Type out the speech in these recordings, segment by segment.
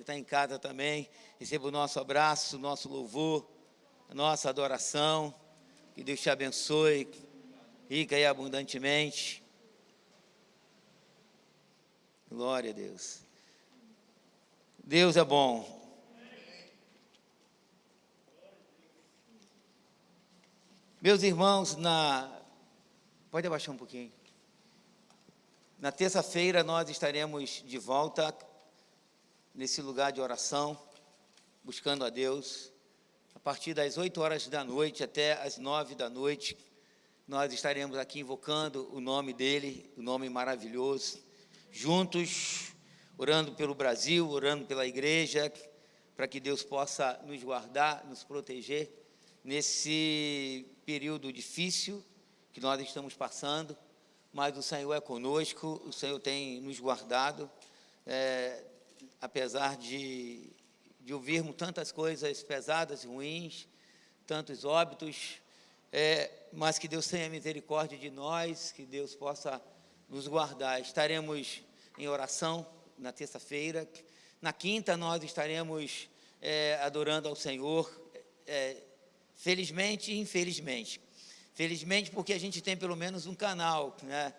está em casa também, receba o nosso abraço, o nosso louvor, a nossa adoração. Que Deus te abençoe, rica e abundantemente. Glória a Deus. Deus é bom. Meus irmãos, pode abaixar um pouquinho. Na terça-feira nós estaremos de volta nesse lugar de oração, buscando a Deus. A partir das 8 horas da noite até as 9 da noite, nós estaremos aqui invocando o nome dEle, o nome maravilhoso, juntos, orando pelo Brasil, orando pela igreja, para que Deus possa nos guardar, nos proteger nesse período difícil que nós estamos passando, mas o Senhor é conosco, o Senhor tem nos guardado, apesar de ouvirmos tantas coisas pesadas e ruins, tantos óbitos, mas que Deus tenha misericórdia de nós, que Deus possa nos guardar. Estaremos em oração na terça-feira. Na quinta nós estaremos adorando ao Senhor, felizmente e infelizmente. Felizmente porque a gente tem pelo menos um canal, né?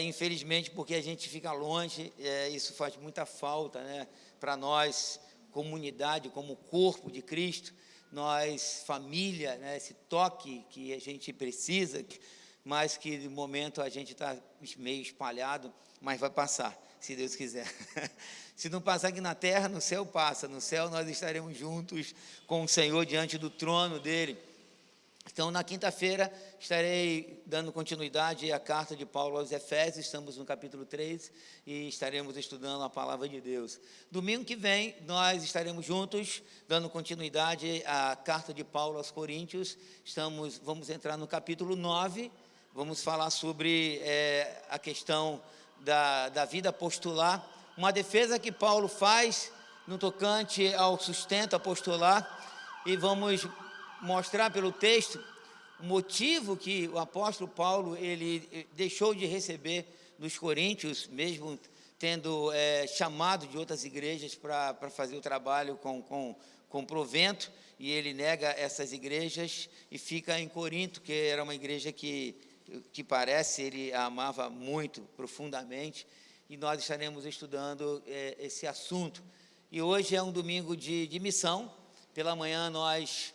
Infelizmente porque a gente fica longe, isso faz muita falta, né? Para nós, comunidade, como corpo de Cristo, nós, família, né? Esse toque que a gente precisa, mas que de momento a gente está meio espalhado, mas vai passar, se Deus quiser. Se não passar aqui na terra, no céu passa. No céu nós estaremos juntos com o Senhor diante do trono dEle. Então, na quinta-feira, estarei dando continuidade à carta de Paulo aos Efésios, estamos no capítulo 3, e estaremos estudando a palavra de Deus. Domingo que vem, nós estaremos juntos, dando continuidade à carta de Paulo aos Coríntios, vamos entrar no capítulo 9, vamos falar sobre a questão da vida apostolar, uma defesa que Paulo faz no tocante ao sustento apostolar, e vamos mostrar pelo texto o motivo que o apóstolo Paulo ele deixou de receber dos coríntios, mesmo tendo chamado de outras igrejas para fazer o trabalho com provento, e ele nega essas igrejas e fica em Corinto, que era uma igreja que parece ele amava muito, profundamente, e nós estaremos estudando esse assunto. E hoje é um domingo de missão. Pela manhã nós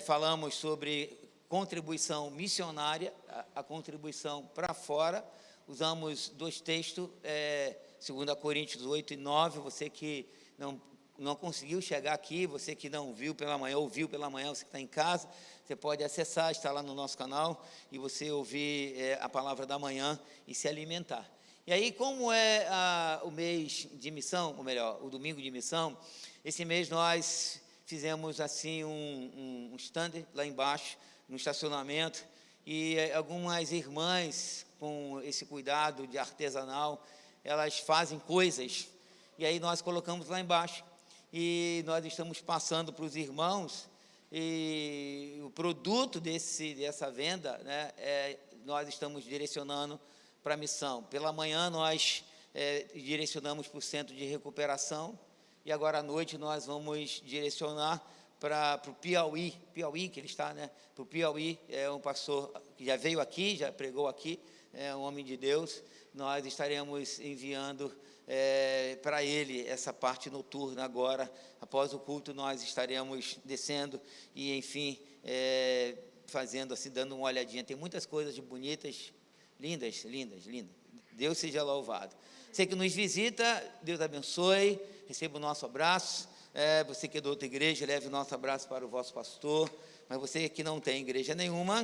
falamos sobre contribuição missionária, a contribuição para fora. Usamos 2 textos, 2 Coríntios 8 e 9, você que não conseguiu chegar aqui, você que não viu pela manhã, ouviu pela manhã, você que está em casa, você pode acessar, está lá no nosso canal, e você ouvir a palavra da manhã e se alimentar. E aí, como é o mês de missão, ou melhor, o domingo de missão, esse mês nós fizemos assim um stand lá embaixo, no estacionamento, e algumas irmãs, com esse cuidado de artesanal, elas fazem coisas, e aí nós colocamos lá embaixo, e nós estamos passando para os irmãos, e o produto dessa venda, né, nós estamos direcionando para a missão. Pela manhã nós direcionamos para o centro de recuperação, e agora à noite nós vamos direcionar para o Piauí, que ele está, né? Para o Piauí, é um pastor que já veio aqui, já pregou aqui, é um homem de Deus. Nós estaremos enviando para ele essa parte noturna agora. Após o culto nós estaremos descendo e, enfim, fazendo assim, dando uma olhadinha. Tem muitas coisas bonitas, lindas. Deus seja louvado. Você que nos visita, Deus abençoe, receba o nosso abraço. Você que é de outra igreja, leve o nosso abraço para o vosso pastor. Mas você que não tem igreja nenhuma,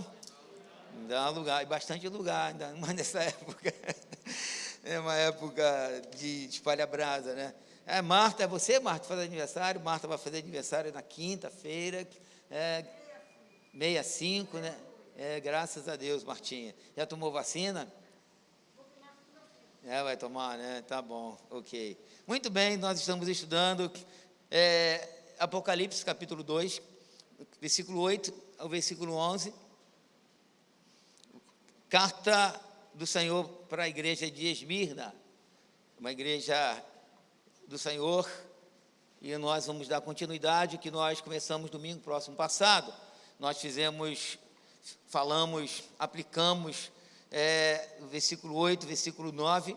dá lugar, e bastante lugar, ainda mais nessa época. É uma época de espalha brasa, né? Marta, você, Marta, faz aniversário. Marta vai fazer aniversário na quinta-feira, 65, né? Graças a Deus, Martinha. Já tomou vacina? Vai tomar, né? Tá bom, ok. Muito bem, nós estamos estudando Apocalipse, capítulo 2, versículo 8 ao versículo 11. Carta do Senhor para a igreja de Esmirna, uma igreja do Senhor, e nós vamos dar continuidade que nós começamos domingo próximo passado. Nós aplicamos o versículo 8, versículo 9,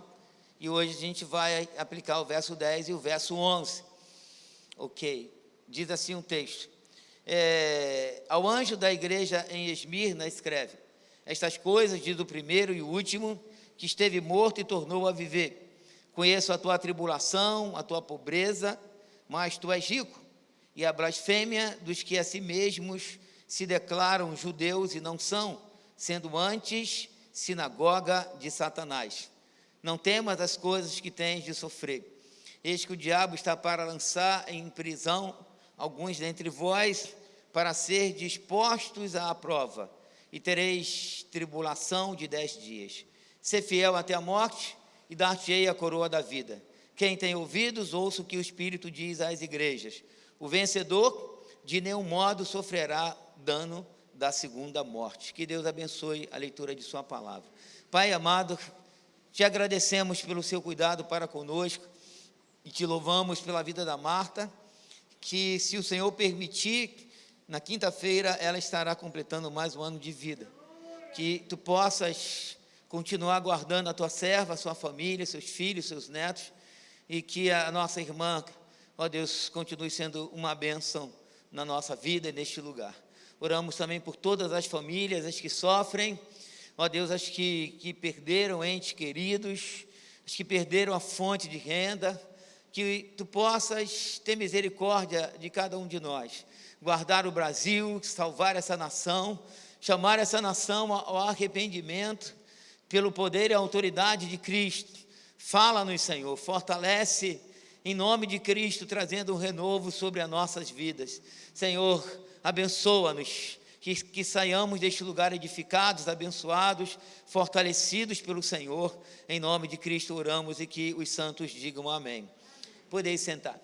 e hoje a gente vai aplicar o verso 10 e o verso 11. Ok, diz assim um texto. Ao anjo da igreja em Esmirna escreve: estas coisas diz o primeiro e o último, que esteve morto e tornou a viver. Conheço a tua tribulação, a tua pobreza, mas tu és rico, e a blasfêmia dos que a si mesmos se declaram judeus e não são, sendo antes sinagoga de Satanás. Não temas as coisas que tens de sofrer. Eis que o diabo está para lançar em prisão alguns dentre vós, para ser dispostos à prova, e tereis tribulação de 10 dias. Ser fiel até a morte, e dar-te-ei a coroa da vida. Quem tem ouvidos, ouça o que o Espírito diz às igrejas. O vencedor, de nenhum modo, sofrerá dano da segunda morte. Que Deus abençoe a leitura de sua palavra. Pai amado, te agradecemos pelo seu cuidado para conosco, e te louvamos pela vida da Marta, que, se o Senhor permitir, na quinta-feira ela estará completando mais um ano de vida. Que tu possas continuar guardando a tua serva, a sua família, seus filhos, seus netos, e que a nossa irmã, ó Deus, continue sendo uma bênção na nossa vida e neste lugar. Oramos também por todas as famílias, as que sofrem, ó Deus, as que perderam entes queridos, as que perderam a fonte de renda, que tu possas ter misericórdia de cada um de nós, guardar o Brasil, salvar essa nação, chamar essa nação ao arrependimento, pelo poder e autoridade de Cristo. Fala-nos, Senhor, fortalece em nome de Cristo, trazendo um renovo sobre as nossas vidas. Senhor, abençoa-nos, que saiamos deste lugar edificados, abençoados, fortalecidos pelo Senhor. Em nome de Cristo oramos, e que os santos digam amém. Podeis sentar.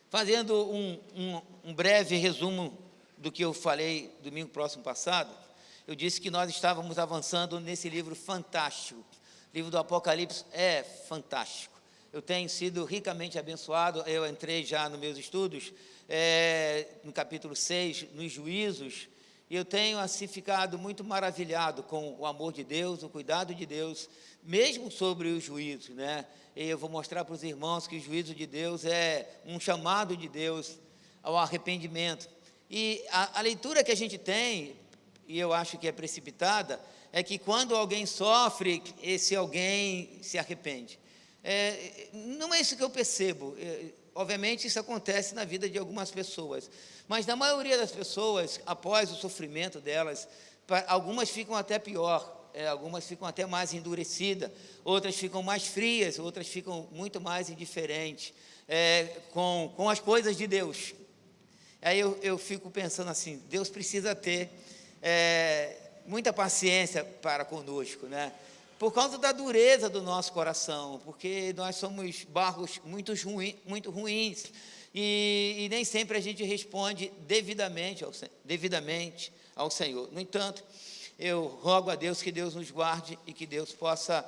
Fazendo um breve resumo do que eu falei domingo próximo passado, eu disse que nós estávamos avançando nesse livro fantástico. O livro do Apocalipse é fantástico. Eu tenho sido ricamente abençoado. Eu entrei já nos meus estudos, no capítulo 6, nos juízos, e eu tenho assim ficado muito maravilhado com o amor de Deus, o cuidado de Deus, mesmo sobre os juízos, né? E eu vou mostrar para os irmãos que o juízo de Deus é um chamado de Deus ao arrependimento. E a leitura que a gente tem, e eu acho que é precipitada, é que quando alguém sofre, esse alguém se arrepende. Não é isso que eu percebo. Obviamente isso acontece na vida de algumas pessoas, mas na maioria das pessoas, após o sofrimento delas, algumas ficam até pior, algumas ficam até mais endurecidas, outras ficam mais frias, outras ficam muito mais indiferentes com as coisas de Deus. Aí eu fico pensando assim, Deus precisa ter muita paciência para conosco, né? Por causa da dureza do nosso coração, porque nós somos barros muito ruins, e nem sempre a gente responde devidamente ao Senhor. No entanto, eu rogo a Deus que Deus nos guarde e que Deus possa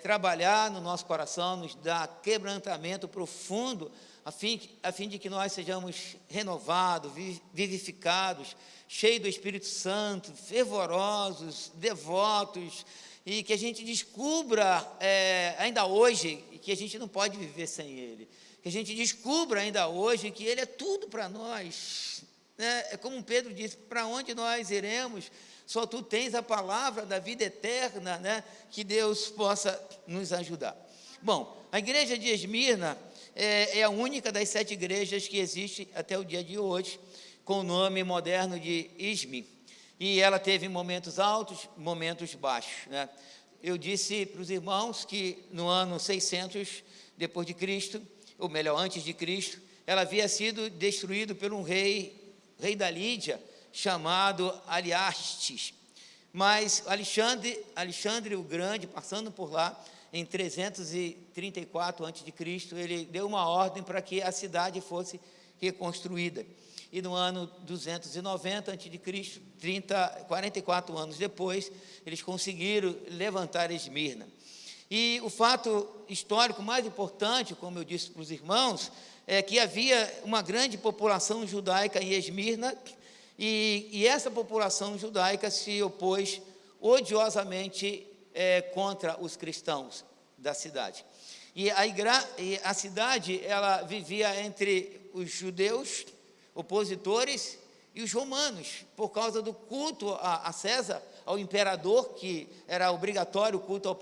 trabalhar no nosso coração, nos dar quebrantamento profundo, a fim de que nós sejamos renovados, vivificados, cheios do Espírito Santo, fervorosos, devotos, e que a gente descubra ainda hoje que a gente não pode viver sem Ele, que a gente descubra ainda hoje que Ele é tudo para nós, né? É como Pedro disse: para onde nós iremos? Só Tu tens a palavra da vida eterna, né? Que Deus possa nos ajudar. Bom, a igreja de Esmirna é a única das 7 igrejas que existe até o dia de hoje, com o nome moderno de Izmir. E ela teve momentos altos, momentos baixos, né? Eu disse para os irmãos que no ano 600 depois de Cristo, ou melhor, antes de Cristo, ela havia sido destruída por um rei da chamado Aliastes. Mas Alexandre o Grande, passando por lá, em 334 a.C., ele deu uma ordem para que a cidade fosse reconstruída. E no ano 290 a.C., 44 anos depois, eles conseguiram levantar Esmirna. E o fato histórico mais importante, como eu disse para os irmãos, que havia uma grande população judaica em Esmirna, e essa população judaica se opôs odiosamente contra os cristãos da cidade. E a cidade, ela vivia entre os judeus, opositores, e os romanos, por causa do culto a César, ao imperador, que era obrigatório o culto ao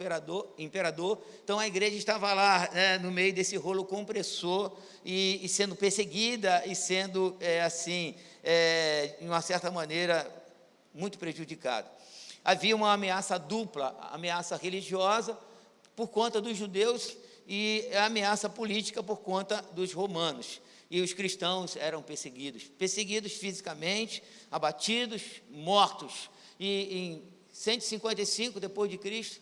imperador. Então a igreja estava lá, né, no meio desse rolo compressor, e sendo perseguida, e sendo, de uma certa maneira, muito prejudicada. Havia uma ameaça dupla, ameaça religiosa, por conta dos judeus, e a ameaça política por conta dos romanos. E os cristãos eram perseguidos fisicamente, abatidos, mortos. E em 155 depois de Cristo,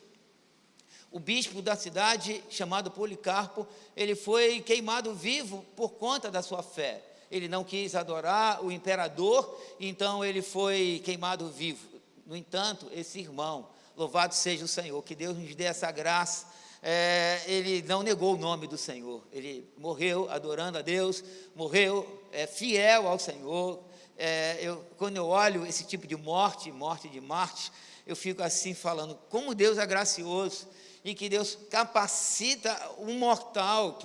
o bispo da cidade, chamado Policarpo, ele foi queimado vivo por conta da sua fé. Ele não quis adorar o imperador, então ele foi queimado vivo. No entanto, esse irmão, louvado seja o Senhor, que Deus nos dê essa graça, ele não negou o nome do Senhor, ele morreu adorando a Deus, morreu fiel ao Senhor. Quando eu olho esse tipo de morte de Marte, eu fico assim falando, como Deus é gracioso, e que Deus capacita um mortal,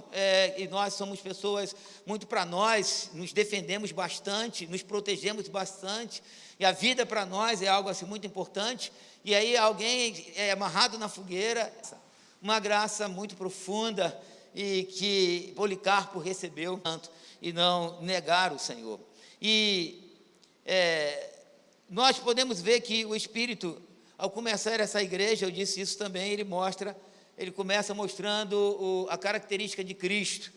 e nós somos pessoas, muito para nós, nos defendemos bastante, nos protegemos bastante, e a vida para nós é algo assim muito importante, e aí alguém é amarrado na fogueira, uma graça muito profunda, e que Policarpo recebeu, e não negar o Senhor. E nós podemos ver que o Espírito, ao começar essa igreja, eu disse isso também, ele começa mostrando a característica de Cristo.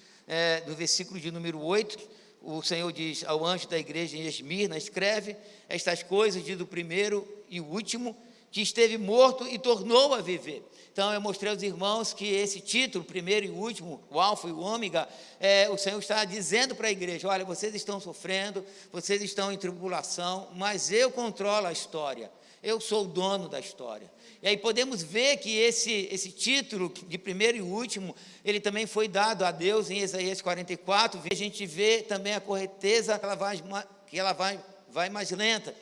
No versículo de número 8, o Senhor diz ao anjo da igreja em Esmirna, escreve estas coisas, diz o primeiro e o último, que esteve morto e tornou a viver. Então, eu mostrei aos irmãos que esse título, primeiro e último, o alfa e o ômega, o Senhor está dizendo para a igreja, olha, vocês estão sofrendo, vocês estão em tribulação, mas eu controlo a história, eu sou o dono da história. E aí podemos ver que esse título de primeiro e último, ele também foi dado a Deus em Isaías 44, a gente vê também a correteza, que ela vai mais lenta.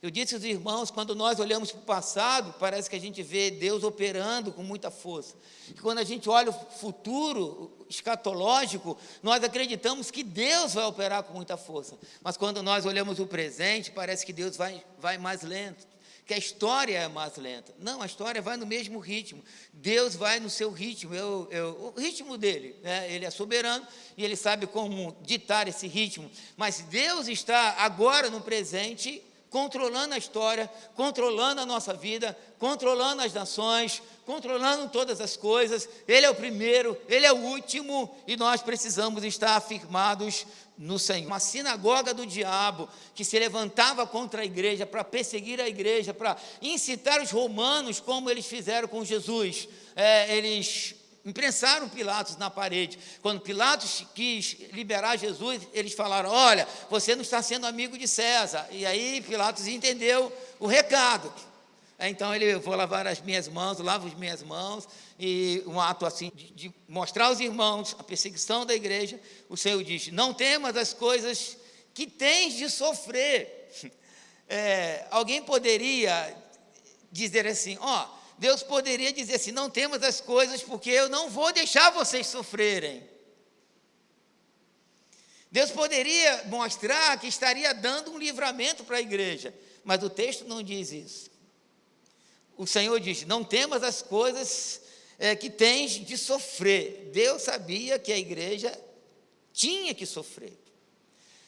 Eu disse aos irmãos, quando nós olhamos para o passado, parece que a gente vê Deus operando com muita força. E quando a gente olha o futuro escatológico, nós acreditamos que Deus vai operar com muita força. Mas quando nós olhamos o presente, parece que Deus vai mais lento, que a história é mais lenta. Não, a história vai no mesmo ritmo. Deus vai no seu ritmo, o ritmo dele, né? Ele é soberano e ele sabe como ditar esse ritmo. Mas Deus está agora no presente, controlando a história, controlando a nossa vida, controlando as nações, controlando todas as coisas. Ele é o primeiro, Ele é o último, e nós precisamos estar afirmados no Senhor. Uma sinagoga do diabo, que se levantava contra a igreja, para perseguir a igreja, para incitar os romanos, como eles fizeram com Jesus. Eles imprensaram Pilatos na parede. Quando Pilatos quis liberar Jesus, eles falaram, olha, você não está sendo amigo de César. E aí Pilatos entendeu o recado. Então ele, vou lavar as minhas mãos, lavo as minhas mãos, e um ato assim de mostrar aos irmãos a perseguição da igreja. O Senhor diz, não temas as coisas que tens de sofrer. Alguém poderia dizer assim, Deus poderia dizer assim, não temas as coisas, porque eu não vou deixar vocês sofrerem. Deus poderia mostrar que estaria dando um livramento para a igreja, mas o texto não diz isso. O Senhor diz, não temas as coisas que tens de sofrer. Deus sabia que a igreja tinha que sofrer,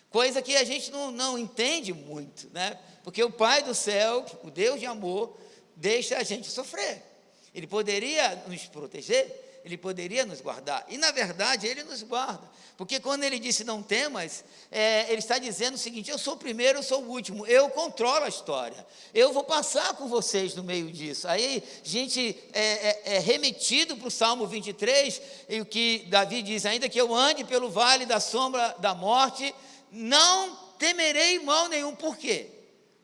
coisa que a gente não entende muito, né? Porque o Pai do céu, o Deus de amor, deixa a gente sofrer. Ele poderia nos proteger, Ele poderia nos guardar, e na verdade Ele nos guarda, porque quando Ele disse não temas, Ele está dizendo o seguinte, eu sou o primeiro, eu sou o último, eu controlo a história, eu vou passar com vocês no meio disso. Aí a gente é remetido para o Salmo 23, e o que Davi diz, ainda que eu ande pelo vale da sombra da morte, não temerei mal nenhum. Por quê?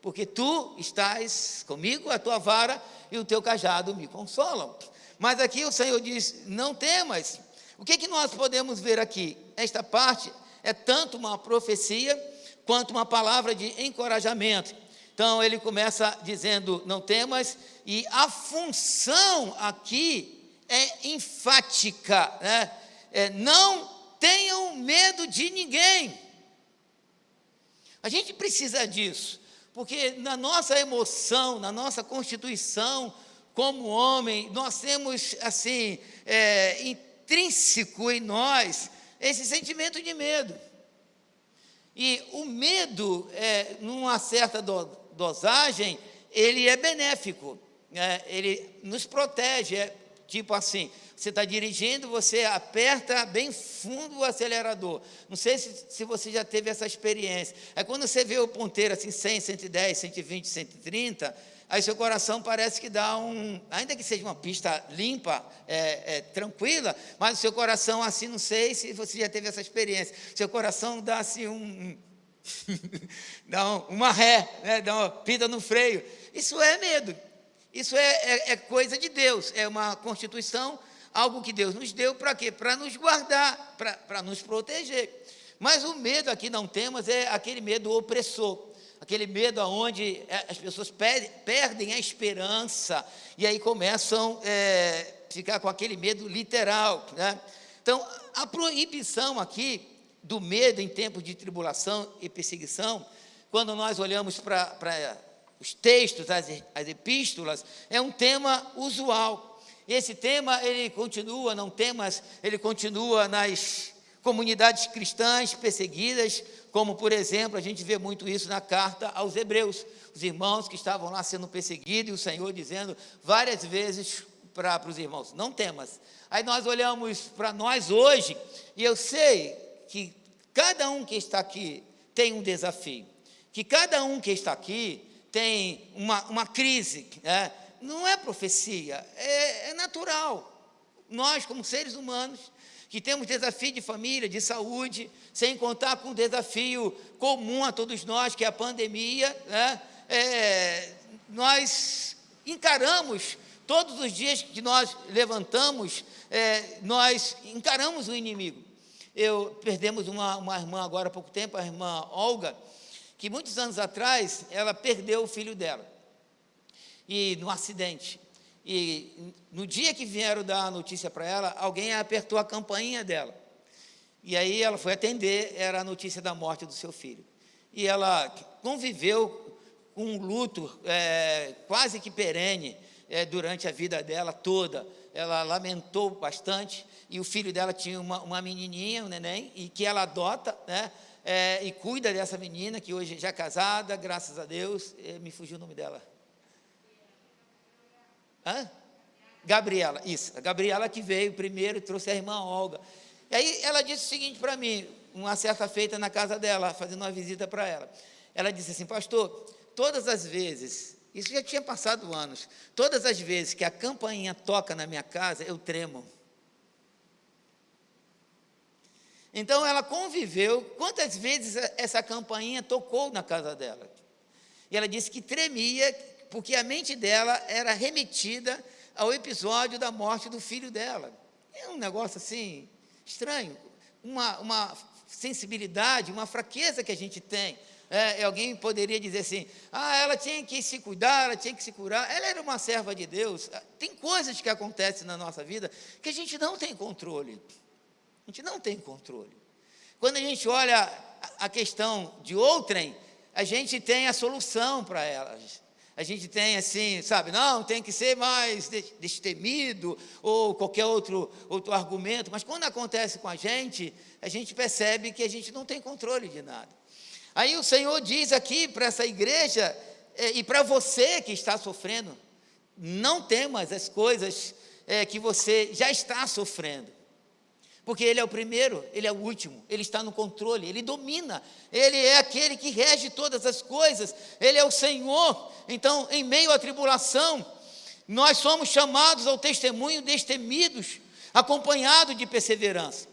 Porque tu estás comigo, a tua vara e o teu cajado me consolam. Mas aqui o Senhor diz, não temas. O que nós podemos ver aqui? esta parte é tanto uma profecia quanto uma palavra de encorajamento. Então, ele começa dizendo, não temas, e a função aqui é enfática, né? Não tenham medo de ninguém. A gente precisa disso, porque na nossa emoção, na nossa constituição como homem, nós temos, assim, intrínseco em nós esse sentimento de medo. E o medo, numa certa dosagem, ele é benéfico, né? Ele nos protege, tipo assim, você está dirigindo, você aperta bem fundo o acelerador. Não sei se você já teve essa experiência. É quando você vê o ponteiro assim, 100, 110, 120, 130, aí seu coração parece que dá ainda que seja uma pista limpa, tranquila, mas o seu coração assim, não sei se você já teve essa experiência, seu coração dá assim dá uma ré, né? Dá uma pita no freio. Isso é medo, isso é coisa de Deus, é uma constituição, algo que Deus nos deu para quê? Para nos guardar, para nos proteger. Mas o medo aqui não temos é aquele medo opressor, aquele medo onde as pessoas perdem a esperança e aí começam a ficar com aquele medo literal, né? Então, a proibição aqui do medo em tempos de tribulação e perseguição, quando nós olhamos para os textos, as epístolas, é um tema usual. Esse tema, ele continua, ele continua nas comunidades cristãs perseguidas, como, por exemplo, a gente vê muito isso na carta aos Hebreus, os irmãos que estavam lá sendo perseguidos, e o Senhor dizendo várias vezes para os irmãos, não temas. Aí nós olhamos para nós hoje, e eu sei que cada um que está aqui tem um desafio, que cada um que está aqui tem uma crise, né? Não é profecia, é natural. Nós, como seres humanos, que temos desafio de família, de saúde, sem contar com o desafio comum a todos nós, que é a pandemia, né? Nós encaramos, todos os dias que nós levantamos, nós encaramos o inimigo. Perdemos uma irmã agora há pouco tempo, a irmã Olga, que muitos anos atrás, ela perdeu o filho dela, e no acidente. E no dia que vieram dar a notícia para ela, alguém apertou a campainha dela. E aí ela foi atender, era a notícia da morte do seu filho. E ela conviveu com um luto quase que perene durante a vida dela toda. Ela lamentou bastante, e o filho dela tinha uma menininha, um neném, e que ela adota, né? E cuida dessa menina, que hoje já é casada, graças a Deus. Me fugiu o nome dela. Gabriela, isso, a Gabriela que veio primeiro, trouxe a irmã Olga. E aí ela disse o seguinte para mim, uma certa feita na casa dela, fazendo uma visita para ela. Ela disse assim, pastor, todas as vezes, isso já tinha passado anos, todas as vezes que a campainha toca na minha casa, eu tremo. Então ela conviveu, quantas vezes essa campainha tocou na casa dela? E ela disse que tremia, porque a mente dela era remetida ao episódio da morte do filho dela. É um negócio assim, estranho, uma sensibilidade, uma fraqueza que a gente tem. Alguém poderia dizer assim, ela tinha que se cuidar, ela tinha que se curar, ela era uma serva de Deus. Tem coisas que acontecem na nossa vida que a gente não tem controle. A gente não tem controle. Quando a gente olha a questão de outrem, a gente tem a solução para elas. A gente tem assim, sabe, não, tem que ser mais destemido, ou qualquer outro argumento, mas quando acontece com a gente percebe que a gente não tem controle de nada. Aí o Senhor diz aqui para essa igreja, e para você que está sofrendo, não temas as coisas que você já está sofrendo. Porque Ele é o primeiro, Ele é o último, Ele está no controle, Ele domina, Ele é aquele que rege todas as coisas, Ele é o Senhor. Então, em meio à tribulação, nós somos chamados ao testemunho destemidos, acompanhado de perseverança.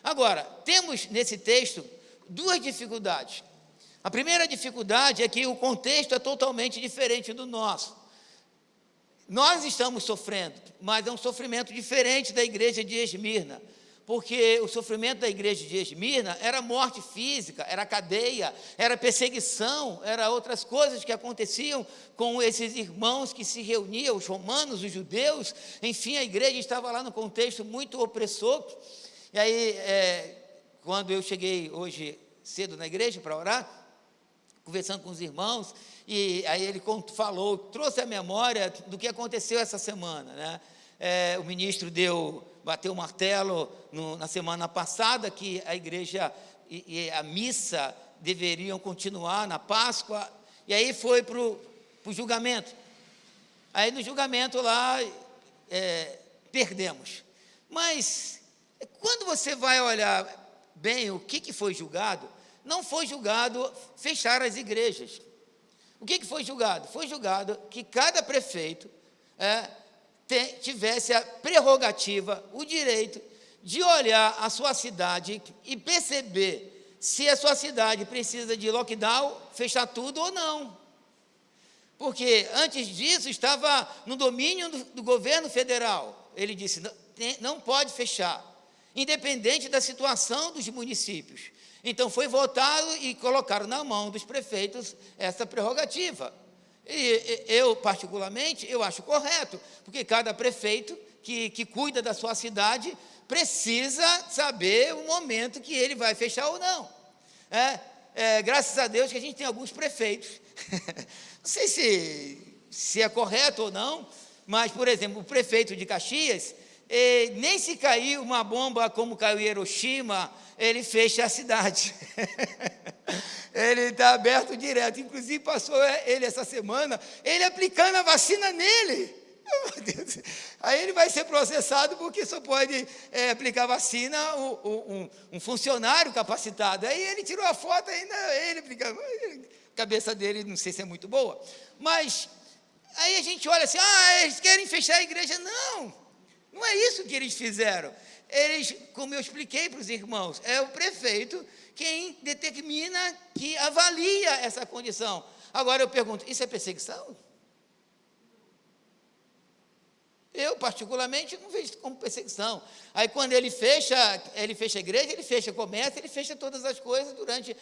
Agora, temos nesse texto duas dificuldades. A primeira dificuldade é que o contexto é totalmente diferente do nosso. Nós estamos sofrendo, mas é um sofrimento diferente da igreja de Esmirna. porque o sofrimento da igreja de Esmirna era morte física, era cadeia, era perseguição, era outras coisas que aconteciam com esses irmãos que se reuniam, os romanos, os judeus, enfim, a igreja estava lá no contexto muito opressor. E aí, quando eu cheguei hoje cedo na igreja para orar, conversando com os irmãos, e aí ele falou, trouxe a memória do que aconteceu essa semana, né? O ministro bateu o martelo na semana passada, que a igreja e a missa deveriam continuar na Páscoa, e aí foi para o julgamento. Aí no julgamento lá, perdemos. Mas, quando você vai olhar bem o que foi julgado, não foi julgado fechar as igrejas. O que foi julgado? Foi julgado que cada prefeito tivesse a prerrogativa, o direito de olhar a sua cidade e perceber se a sua cidade precisa de lockdown, fechar tudo ou não. Porque antes disso estava no domínio do governo federal. Ele disse, não pode fechar, independente da situação dos municípios. Então foi votado e colocaram na mão dos prefeitos essa prerrogativa. E eu, particularmente, eu acho correto, porque cada prefeito que cuida da sua cidade precisa saber o momento que ele vai fechar ou não. Graças a Deus que a gente tem alguns prefeitos. Não sei se é correto ou não, mas, por exemplo, o prefeito de Caxias, nem se cair uma bomba como caiu em Hiroshima, ele fecha a cidade. Ele está aberto direto. Inclusive, passou ele essa semana, ele aplicando a vacina nele. Meu Deus. Aí ele vai ser processado porque só pode aplicar vacina um funcionário capacitado. Aí ele tirou a foto, ainda ele aplicando. A cabeça dele, não sei se é muito boa. Mas aí a gente olha assim, eles querem fechar a igreja. Não é isso que eles fizeram. Eles, como eu expliquei para os irmãos, é o prefeito quem determina, que avalia essa condição. Agora eu pergunto, isso é perseguição? Eu, particularmente, não vejo como perseguição. Aí, quando ele fecha a igreja, ele fecha o comércio, ele fecha todas as coisas durante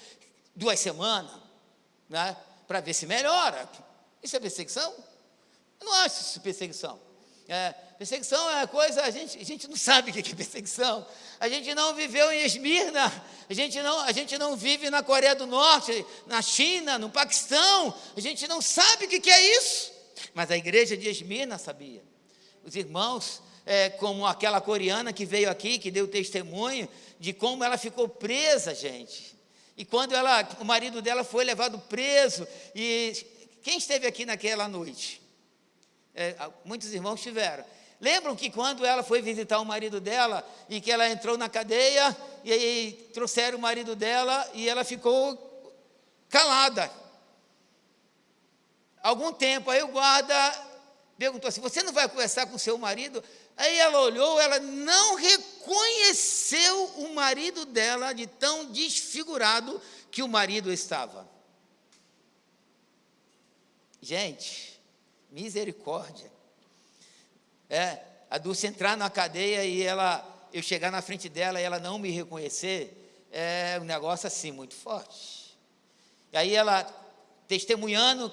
2 semanas, né, para ver se melhora. Isso é perseguição? Eu não acho isso perseguição. Perseguição é uma coisa, a gente não sabe o que é perseguição. A gente não viveu em Esmirna, a gente não vive na Coreia do Norte, na China, no Paquistão, a gente não sabe o que é isso. Mas a igreja de Esmirna sabia. Os irmãos, como aquela coreana que veio aqui, que deu testemunho de como ela ficou presa, gente. E quando o marido dela foi levado preso, e quem esteve aqui naquela noite? Muitos irmãos estiveram. Lembram que quando ela foi visitar o marido dela, e que ela entrou na cadeia, e aí trouxeram o marido dela, e ela ficou calada. Algum tempo, aí o guarda perguntou assim, você não vai conversar com seu marido? Aí ela olhou, ela não reconheceu o marido dela, de tão desfigurado que o marido estava. Gente, misericórdia. A Dulce entrar na cadeia e eu chegar na frente dela e ela não me reconhecer, é um negócio assim muito forte. E aí ela, testemunhando,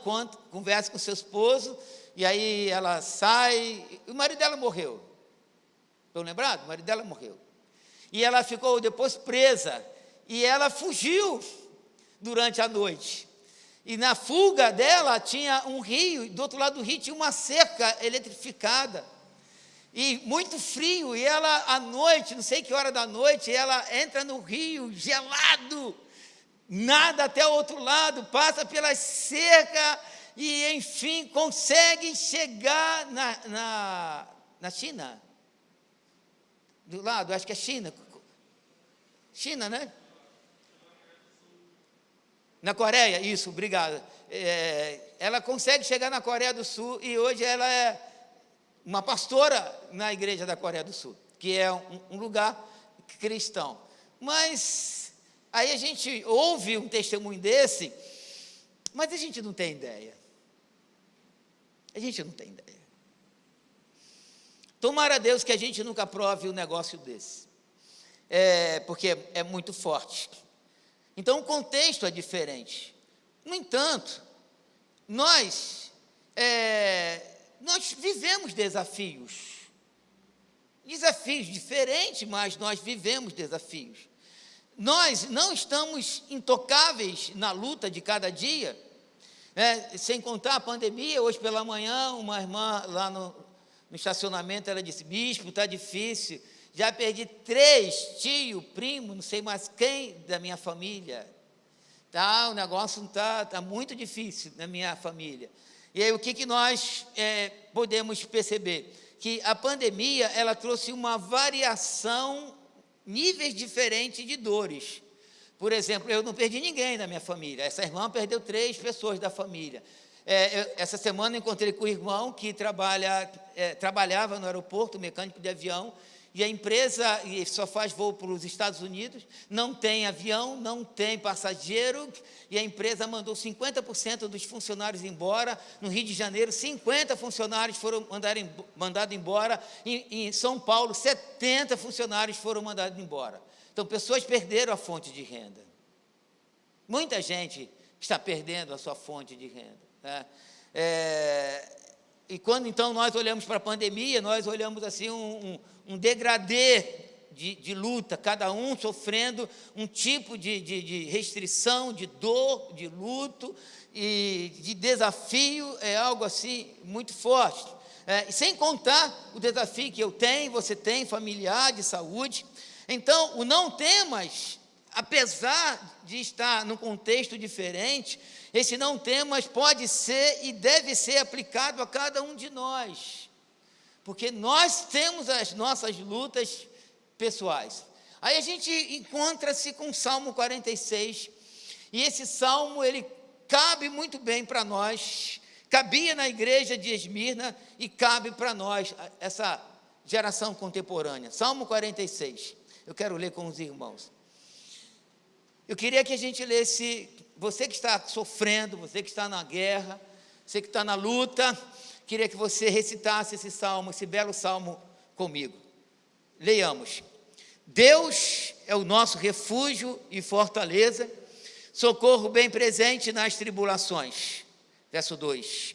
conversa com seu esposo, e aí ela sai, e o marido dela morreu. Estão lembrados? O marido dela morreu. E ela ficou depois presa, e ela fugiu durante a noite. E na fuga dela tinha um rio, e do outro lado do rio tinha uma cerca eletrificada. E muito frio, e ela à noite, não sei que hora da noite, ela entra no rio gelado, nada até o outro lado, passa pela cerca e, enfim, consegue chegar na China. Do lado, acho que é China. China, né? Na Coreia, isso, obrigado. Ela consegue chegar na Coreia do Sul e hoje ela é uma pastora na igreja da Coreia do Sul, que é um lugar cristão. Mas aí a gente ouve um testemunho desse, mas a gente não tem ideia. A gente não tem ideia. Tomara a Deus que a gente nunca prove um negócio desse. porque é muito forte. Então, o contexto é diferente. No entanto, nós vivemos desafios diferentes, mas nós vivemos desafios. Nós não estamos intocáveis na luta de cada dia, sem contar a pandemia. Hoje pela manhã, uma irmã lá no estacionamento, ela disse: bispo, está difícil, já perdi 3 tio, primo, não sei mais quem da minha família, o negócio está muito difícil na minha família. E aí o que nós podemos perceber? Que a pandemia, ela trouxe uma variação, níveis diferentes de dores. Por exemplo, eu não perdi ninguém da minha família, essa irmã perdeu 3 pessoas da família. Essa semana eu encontrei com o irmão que trabalhava no aeroporto, mecânico de avião, e a empresa só faz voo para os Estados Unidos, não tem avião, não tem passageiro, e a empresa mandou 50% dos funcionários embora. No Rio de Janeiro, 50 funcionários foram mandados embora. Em São Paulo, 70 funcionários foram mandados embora. Então, pessoas perderam a fonte de renda. Muita gente está perdendo a sua fonte de renda, e quando então nós olhamos para a pandemia, nós olhamos assim um degradê de luta, cada um sofrendo um tipo de restrição, de dor, de luto e de desafio, algo assim muito forte. Sem contar o desafio que eu tenho, você tem, familiar, de saúde. Então, o não temas, apesar de estar num contexto diferente, esse não temas pode ser e deve ser aplicado a cada um de nós, porque nós temos as nossas lutas pessoais. Aí a gente encontra-se com o Salmo 46, e esse salmo, ele cabe muito bem para nós, cabia na igreja de Esmirna e cabe para nós, essa geração contemporânea. Salmo 46, eu quero ler com os irmãos. Eu queria que a gente lesse, você que está sofrendo, você que está na guerra, você que está na luta, queria que você recitasse esse salmo, esse belo salmo comigo. Leiamos. Deus é o nosso refúgio e fortaleza, socorro bem presente nas tribulações. Verso 2.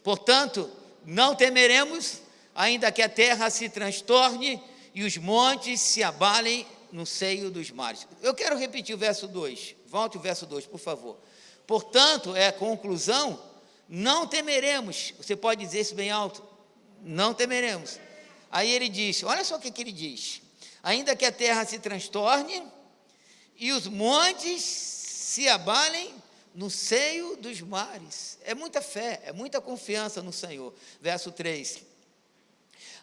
Portanto, não temeremos, ainda que a terra se transtorne e os montes se abalem no seio dos mares. Eu quero repetir o verso 2. Volte o verso 2, por favor. Portanto, a conclusão, não temeremos. Você pode dizer isso bem alto? Não temeremos. Aí ele diz, olha só o que ele diz. Ainda que a terra se transtorne e os montes se abalem no seio dos mares. É muita fé, é muita confiança no Senhor. Verso 3.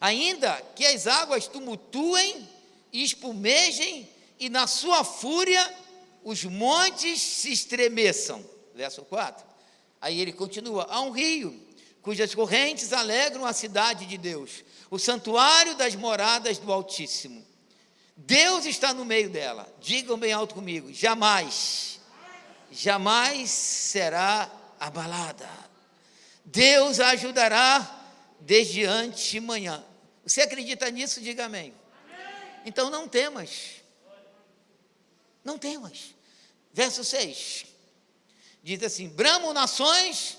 Ainda que as águas tumultuem e espumejem, e na sua fúria os montes se estremeçam. Verso 4. Aí ele continua, há um rio, cujas correntes alegram a cidade de Deus, o santuário das moradas do Altíssimo. Deus está no meio dela. Digam bem alto comigo, jamais será abalada. Deus a ajudará desde antes de manhã. Você acredita nisso? Diga amém. Então não temas. Não temas. Verso 6. Diz assim, bramam nações,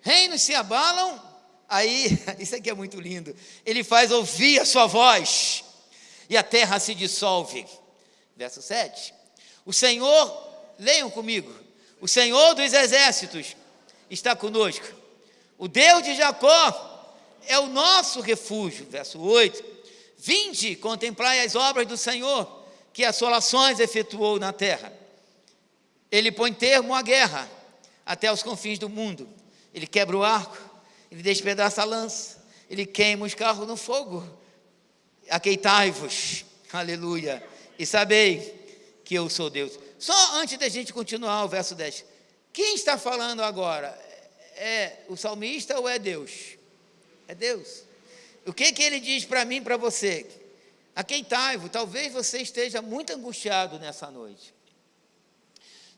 reinos se abalam. Aí, isso aqui é muito lindo. Ele faz ouvir a sua voz e a terra se dissolve. Verso 7. O Senhor, leiam comigo, o Senhor dos exércitos está conosco. O Deus de Jacó é o nosso refúgio. Verso 8. Vinde, contemplai as obras do Senhor, que assolações efetuou na terra. Ele põe termo à guerra até os confins do mundo. Ele quebra o arco, ele despedaça a lança, ele queima os carros no fogo. Aqueitai-vos, aleluia, e sabei que eu sou Deus. Só antes da gente continuar o verso 10, quem está falando agora? É o salmista ou é Deus? É Deus. O que ele diz para mim e para você? Aqueitai-vos, talvez você esteja muito angustiado nessa noite.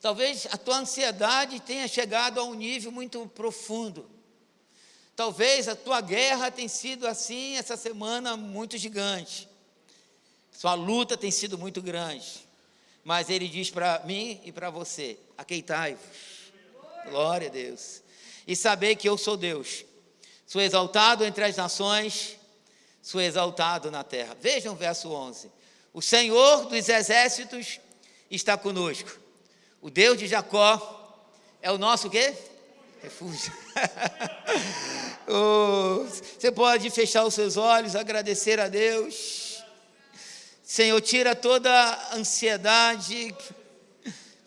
Talvez a tua ansiedade tenha chegado a um nível muito profundo. Talvez a tua guerra tenha sido assim essa semana muito gigante. Sua luta tem sido muito grande. Mas ele diz para mim e para você: aqueitai-vos, glória a Deus, e saber que eu sou Deus. Sou exaltado entre as nações, sou exaltado na terra. Vejam o verso 11. O Senhor dos exércitos está conosco. O Deus de Jacó é o nosso quê? Refúgio. Você pode fechar os seus olhos, agradecer a Deus. Senhor, tira toda ansiedade,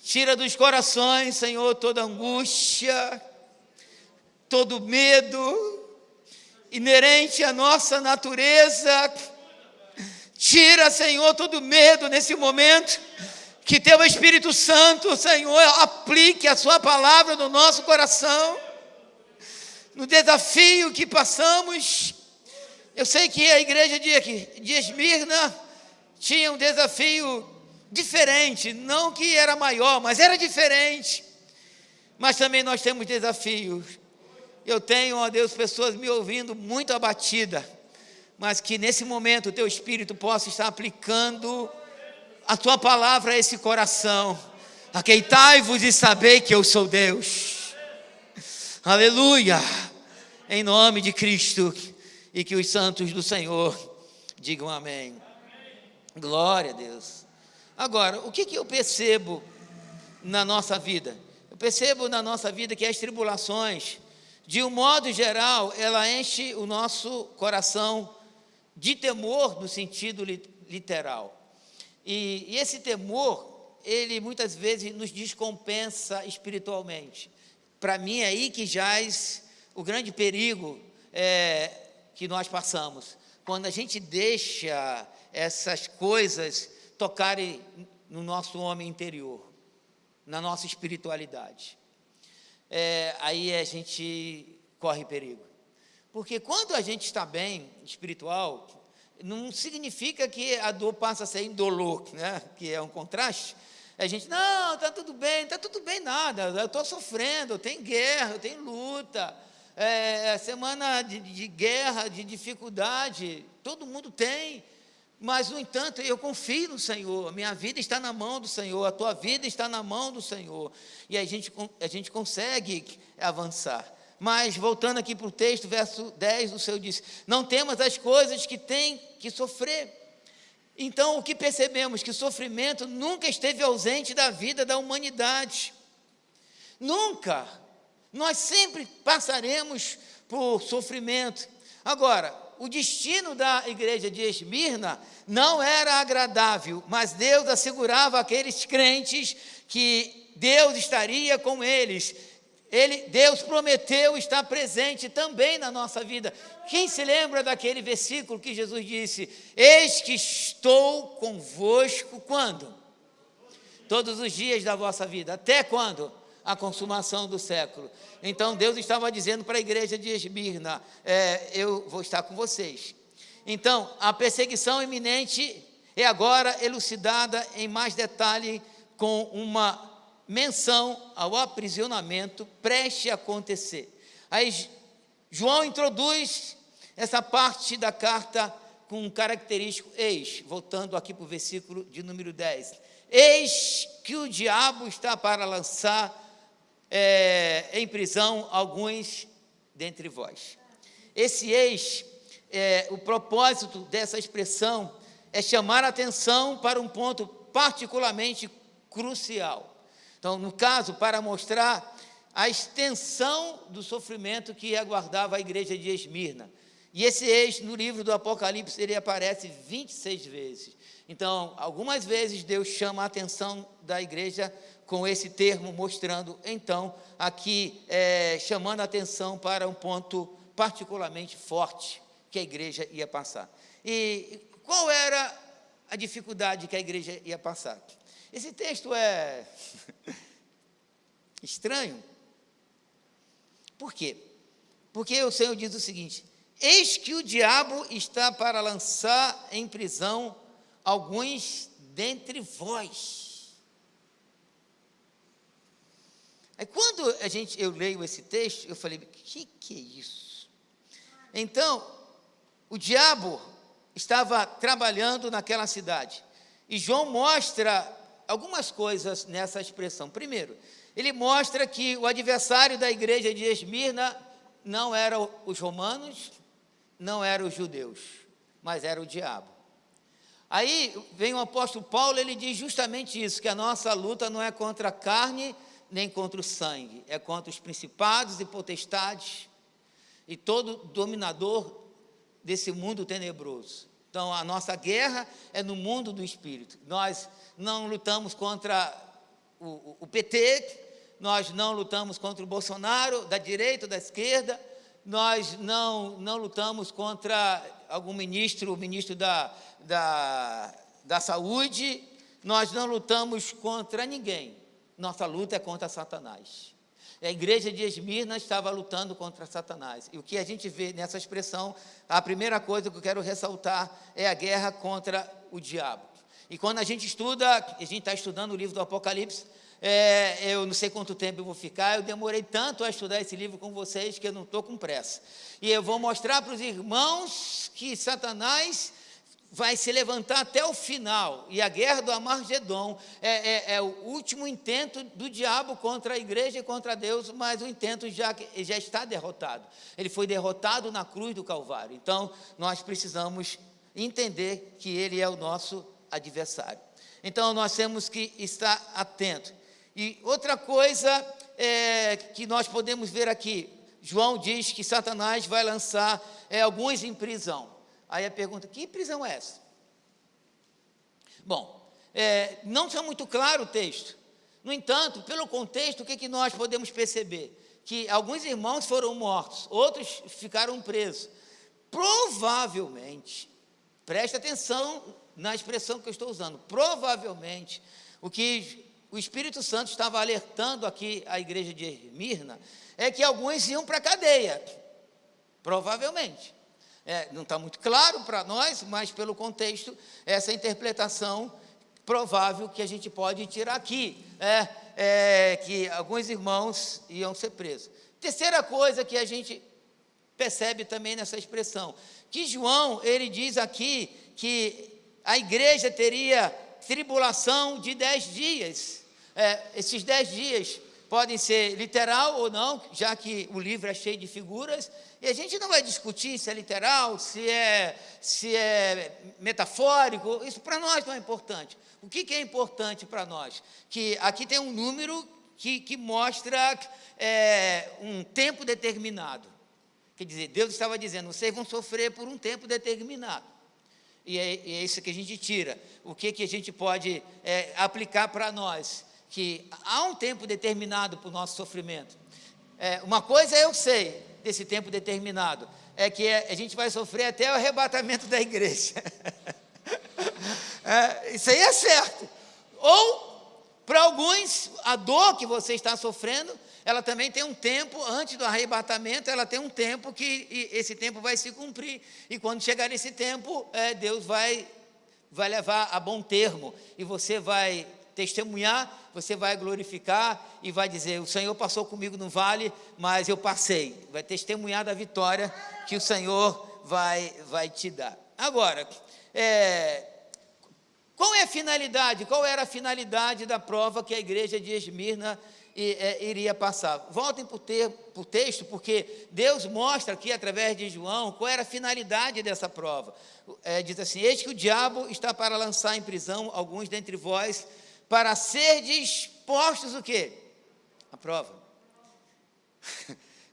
tira dos corações, Senhor, toda angústia, todo medo inerente à nossa natureza. Tira, Senhor, todo medo nesse momento. Que teu Espírito Santo, Senhor, aplique a sua palavra no nosso coração, no desafio que passamos. Eu sei que a igreja de Esmirna tinha um desafio diferente, não que era maior, mas era diferente. Mas também nós temos desafios. Eu tenho, ó Deus, pessoas me ouvindo muito abatida, mas que nesse momento o teu Espírito possa estar aplicando a tua palavra a esse coração. Aqueitai-vos e sabei que eu sou Deus. Aleluia, em nome de Cristo, e que os santos do Senhor digam amém. Glória a Deus. Agora, o que eu percebo na nossa vida? Eu percebo na nossa vida que as tribulações, de um modo geral, ela enche o nosso coração de temor no sentido literal. E esse temor, ele muitas vezes nos descompensa espiritualmente. Para mim é aí que jaz o grande perigo que nós passamos. Quando a gente deixa essas coisas tocarem no nosso homem interior, na nossa espiritualidade. Aí a gente corre perigo. Porque quando a gente está bem, espiritual, não significa que a dor passa a ser indolor, né? Que é um contraste. A gente, não, está tudo bem nada, eu estou sofrendo, eu tenho guerra, eu tenho luta, semana de guerra, de dificuldade, todo mundo tem, mas no entanto eu confio no Senhor, a minha vida está na mão do Senhor, a tua vida está na mão do Senhor, e a gente consegue avançar. Mas, voltando aqui para o texto, verso 10, o Senhor disse: não temas as coisas que tem que sofrer. Então, o que percebemos? Que o sofrimento nunca esteve ausente da vida da humanidade. Nunca. Nós sempre passaremos por sofrimento. Agora, o destino da igreja de Esmirna não era agradável, mas Deus assegurava àqueles crentes que Deus estaria com eles. Deus prometeu estar presente também na nossa vida. Quem se lembra daquele versículo que Jesus disse: eis que estou convosco quando? Todos os dias da vossa vida. Até quando? A consumação do século. Então Deus estava dizendo para a igreja de Esmirna: eu vou estar com vocês. Então a perseguição iminente é agora elucidada em mais detalhe com uma menção ao aprisionamento prestes a acontecer. Aí João introduz essa parte da carta com um característico eis, voltando aqui para o versículo de número 10. Eis que o diabo está para lançar em prisão alguns dentre vós. Esse eis, o propósito dessa expressão é chamar a atenção para um ponto particularmente crucial. Então, no caso, para mostrar a extensão do sofrimento que aguardava a igreja de Esmirna. E esse eis, no livro do Apocalipse, ele aparece 26 vezes. Então, algumas vezes Deus chama a atenção da igreja com esse termo, mostrando, então, aqui, chamando a atenção para um ponto particularmente forte que a igreja ia passar. E qual era a dificuldade que a igreja ia passar? Esse texto é estranho. Por quê? Porque o Senhor diz o seguinte: eis que o diabo está para lançar em prisão alguns dentre vós. Aí quando eu leio esse texto, eu falei: que é isso? Então, o diabo, estava trabalhando naquela cidade. E João mostra algumas coisas nessa expressão. Primeiro, ele mostra que o adversário da igreja de Esmirna não eram os romanos, não eram os judeus, mas era o diabo. Aí vem o apóstolo Paulo, ele diz justamente isso, que a nossa luta não é contra a carne, nem contra o sangue, é contra os principados e potestades e todo dominador desse mundo tenebroso. Então, a nossa guerra é no mundo do espírito. Nós não lutamos contra o PT, nós não lutamos contra o Bolsonaro, da direita ou da esquerda, nós não lutamos contra algum ministro, o ministro da saúde, nós não lutamos contra ninguém. Nossa luta é contra Satanás. A igreja de Esmirna estava lutando contra Satanás. E o que a gente vê nessa expressão, a primeira coisa que eu quero ressaltar é a guerra contra o diabo. E quando a gente estuda, a gente está estudando o livro do Apocalipse, eu não sei quanto tempo eu vou ficar, eu demorei tanto a estudar esse livro com vocês que eu não estou com pressa. E eu vou mostrar para os irmãos que Satanás vai se levantar até o final, e a guerra do Armagedon é o último intento do diabo contra a igreja e contra Deus, mas o intento já está derrotado. Ele foi derrotado na cruz do Calvário. Então, nós precisamos entender que ele é o nosso adversário. Então, nós temos que estar atentos. E outra coisa que nós podemos ver aqui, João diz que Satanás vai lançar alguns em prisão. Aí a pergunta, que prisão é essa? Bom, não está muito claro o texto. No entanto, pelo contexto, o que nós podemos perceber? Que alguns irmãos foram mortos, outros ficaram presos. Provavelmente, preste atenção na expressão que eu estou usando, provavelmente, o que o Espírito Santo estava alertando aqui a igreja de Esmirna, é que alguns iam para a cadeia, provavelmente. Não está muito claro para nós, mas pelo contexto, essa interpretação provável que a gente pode tirar aqui, que alguns irmãos iam ser presos. Terceira coisa que a gente percebe também nessa expressão, que João, ele diz aqui que a igreja teria tribulação de 10 dias. Esses 10 dias podem ser literal ou não, já que o livro é cheio de figuras, e a gente não vai discutir se é literal, se é metafórico, isso para nós não é importante. O que é importante para nós? Que aqui tem um número que mostra um tempo determinado. Quer dizer, Deus estava dizendo, vocês vão sofrer por um tempo determinado. E é isso que a gente tira. O que a gente pode aplicar para nós? Que há um tempo determinado para o nosso sofrimento. Uma coisa eu sei desse tempo determinado, é que a gente vai sofrer até o arrebatamento da igreja. Isso aí é certo. Ou, para alguns, a dor que você está sofrendo, ela também tem um tempo, antes do arrebatamento, ela tem um tempo que esse tempo vai se cumprir. E quando chegar esse tempo, Deus vai levar a bom termo, e você vai testemunhar, você vai glorificar e vai dizer, o Senhor passou comigo no vale, mas eu passei. Vai testemunhar da vitória que o Senhor vai te dar. Agora, qual é a finalidade? Qual era a finalidade da prova que a igreja de Esmirna iria passar? Voltem para o texto, porque Deus mostra aqui, através de João, qual era a finalidade dessa prova. Diz assim, eis que o diabo está para lançar em prisão alguns dentre vós, para ser dispostos o quê? A prova.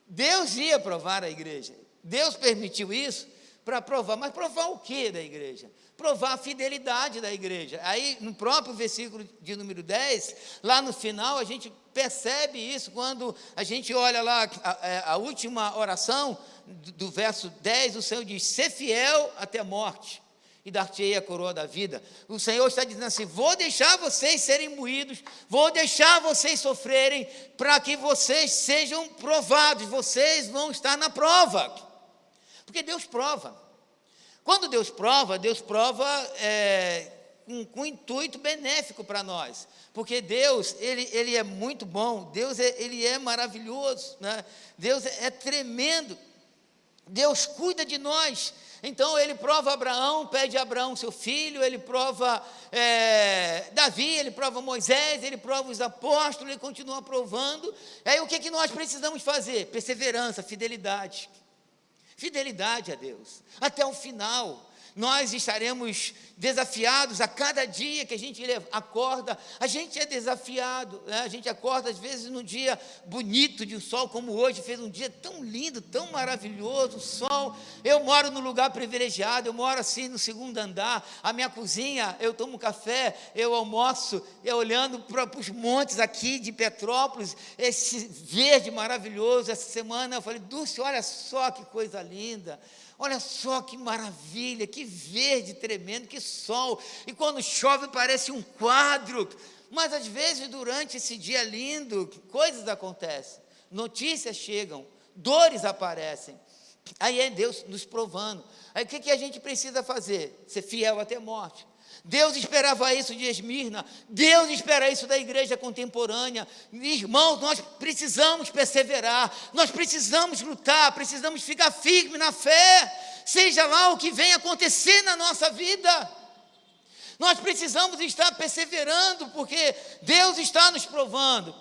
Deus ia provar a igreja. Deus permitiu isso para provar. Mas provar o quê da igreja? Provar a fidelidade da igreja. Aí, no próprio versículo de número 10, lá no final, a gente percebe isso, quando a gente olha lá a última oração, do verso 10, o Senhor diz, ser fiel até a morte, e dar-te-ei a coroa da vida. O Senhor está dizendo assim, vou deixar vocês serem moídos, vou deixar vocês sofrerem, para que vocês sejam provados, vocês vão estar na prova, porque Deus prova. Quando Deus prova com um intuito benéfico para nós, porque Deus, ele é muito bom, Deus ele é maravilhoso, né? Deus é tremendo, Deus cuida de nós, Então ele prova Abraão, pede a Abraão seu filho, ele prova Davi, ele prova Moisés, ele prova os apóstolos, ele continua provando. Aí o que nós precisamos fazer? Perseverança, fidelidade. Fidelidade a Deus, até o final. Nós estaremos desafiados a cada dia que a gente acorda. A gente é desafiado, né? A gente acorda às vezes num dia bonito de sol, como hoje, fez um dia tão lindo, tão maravilhoso, o sol. Eu moro num lugar privilegiado, eu moro assim no segundo andar. A minha cozinha, eu tomo café, eu almoço, olhando para os montes aqui de Petrópolis, esse verde maravilhoso. Essa semana eu falei: Dulce, olha só que coisa linda. Olha só que maravilha, que verde tremendo, que sol. E quando chove parece um quadro. Mas às vezes durante esse dia lindo, coisas acontecem. Notícias chegam, dores aparecem. Aí é Deus nos provando. Aí o que a gente precisa fazer? Ser fiel até a morte. Deus esperava isso de Esmirna, Deus espera isso da igreja contemporânea. Irmãos, nós precisamos perseverar, nós precisamos lutar, precisamos ficar firmes na fé, seja lá o que venha acontecer na nossa vida. Nós precisamos estar perseverando, porque Deus está nos provando.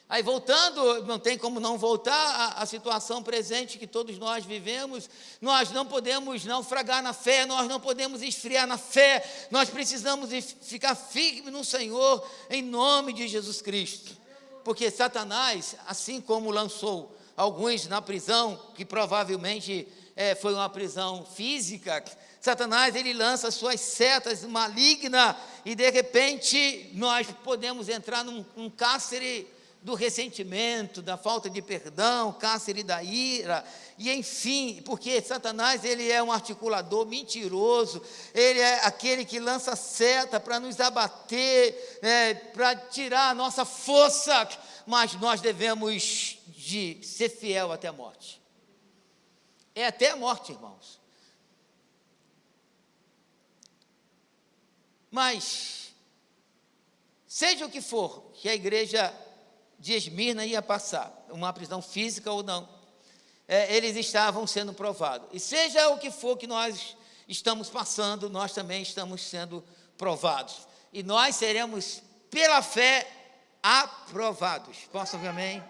Aí voltando, não tem como não voltar à situação presente que todos nós vivemos. Nós não podemos naufragar na fé, nós não podemos esfriar na fé, nós precisamos ficar firmes no Senhor, em nome de Jesus Cristo. Porque Satanás, assim como lançou alguns na prisão, que provavelmente foi uma prisão física, Satanás, ele lança suas setas malignas, e de repente nós podemos entrar num cárcere do ressentimento, da falta de perdão, cárcere da ira, e enfim, porque Satanás, ele é um articulador mentiroso, ele é aquele que lança seta para nos abater, para tirar a nossa força, mas nós devemos de ser fiel até a morte. É até a morte, irmãos. Mas, seja o que for que a igreja de Esmirna ia passar, uma prisão física ou não, eles estavam sendo provados. E seja o que for que nós estamos passando, nós também estamos sendo provados. E nós seremos, pela fé, aprovados. Posso ouvir amém?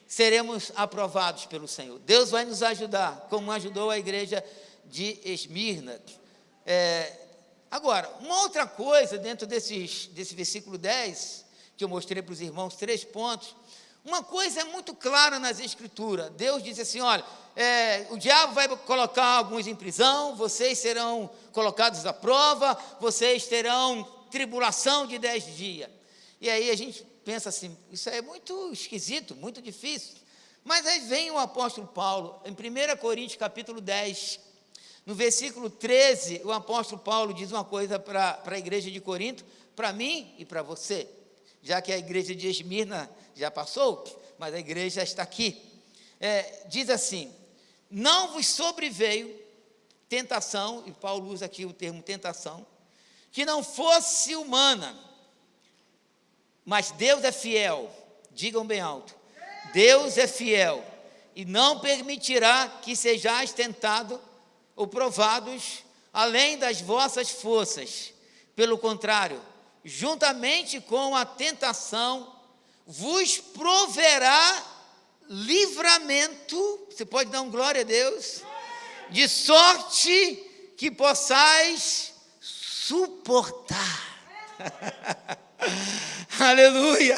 Seremos aprovados pelo Senhor. Deus vai nos ajudar, como ajudou a igreja de Esmirna. Agora, uma outra coisa dentro desse versículo 10, que eu mostrei para os irmãos, 3 pontos. Uma coisa é muito clara nas Escrituras. Deus diz assim: olha, o diabo vai colocar alguns em prisão, vocês serão colocados à prova, vocês terão tribulação de 10 dias. E aí a gente pensa assim, isso é muito esquisito, muito difícil. Mas aí vem o apóstolo Paulo, em 1 Coríntios capítulo 10, no versículo 13, o apóstolo Paulo diz uma coisa para a igreja de Corinto, para mim e para você. Já que a igreja de Esmirna já passou, mas a igreja está aqui. Diz assim: não vos sobreveio tentação, e Paulo usa aqui o termo tentação, que não fosse humana, mas Deus é fiel. Digam bem alto: Deus é fiel, e não permitirá que sejais tentados ou provados além das vossas forças. Pelo contrário, juntamente com a tentação, vos proverá livramento, você pode dar um glória a Deus, de sorte que possais suportar. Aleluia!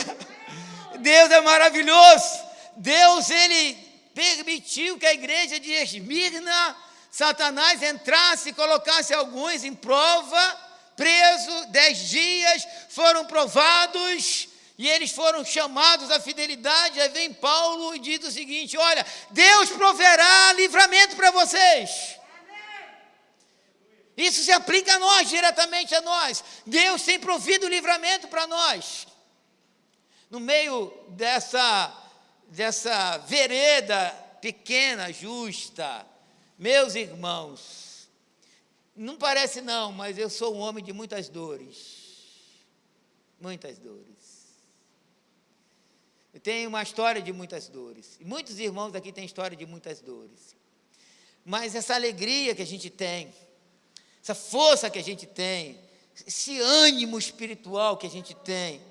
Deus é maravilhoso. Deus, ele permitiu que a igreja de Esmirna, Satanás entrasse e colocasse alguns em prova, preso 10 dias, foram provados, e eles foram chamados à fidelidade. Aí vem Paulo e diz o seguinte: olha, Deus proverá livramento para vocês. Isso se aplica a nós, diretamente a nós. Deus tem provido livramento para nós. No meio dessa vereda pequena, justa, meus irmãos, não parece não, mas eu sou um homem de muitas dores. Muitas dores. Eu tenho uma história de muitas dores. E muitos irmãos aqui têm história de muitas dores. Mas essa alegria que a gente tem, essa força que a gente tem, esse ânimo espiritual que a gente tem,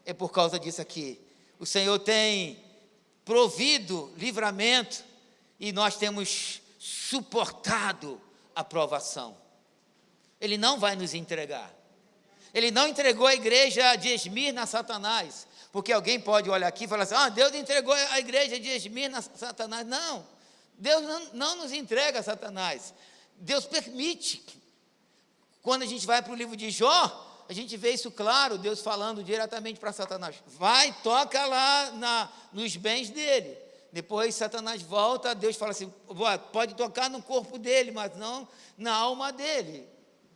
é por causa disso aqui. O Senhor tem provido livramento e nós temos suportado a provação. Ele não vai nos entregar. Ele não entregou a igreja de Esmirna a Satanás, porque alguém pode olhar aqui e falar assim, Deus entregou a igreja de Esmirna a Satanás. Não, Deus não nos entrega a Satanás. Deus permite. Quando a gente vai para o livro de Jó, a gente vê isso claro, Deus falando diretamente para Satanás. Vai, toca lá nos bens dele. Depois Satanás volta, Deus fala assim, pode tocar no corpo dele, mas não na alma dele.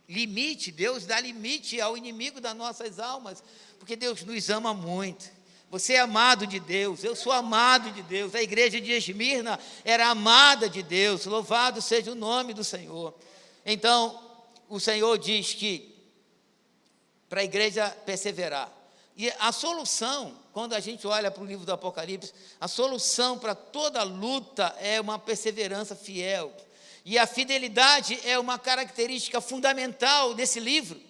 Limite, Deus dá limite ao inimigo das nossas almas, porque Deus nos ama muito. Você é amado de Deus, eu sou amado de Deus. A igreja de Esmirna era amada de Deus, louvado seja o nome do Senhor. Então, o Senhor diz que para a igreja perseverar. E a solução, quando a gente olha para o livro do Apocalipse, a solução para toda luta é uma perseverança fiel. E a fidelidade é uma característica fundamental desse livro,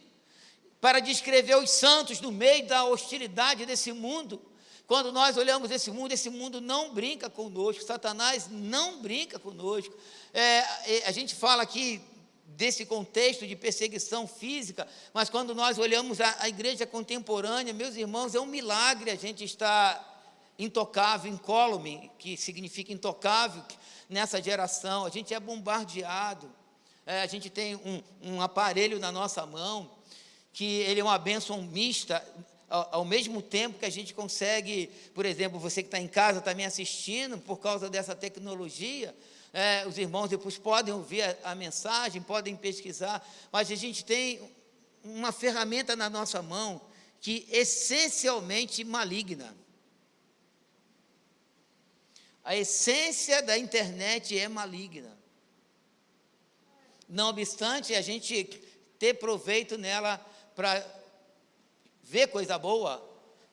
para descrever os santos no meio da hostilidade desse mundo. Quando nós olhamos esse mundo não brinca conosco, Satanás não brinca conosco. A gente fala aqui desse contexto de perseguição física, mas quando nós olhamos a igreja contemporânea, meus irmãos, é um milagre a gente estar intocável, incólume, que significa intocável, nessa geração. A gente é bombardeado, a gente tem um aparelho na nossa mão, que ele é uma bênção mista, ao mesmo tempo que a gente consegue, por exemplo, você que está em casa, está me assistindo, por causa dessa tecnologia, os irmãos depois podem ouvir a mensagem, podem pesquisar, mas a gente tem uma ferramenta na nossa mão, que é essencialmente maligna. A essência da internet é maligna. Não obstante, a gente ter proveito nela para ver coisa boa,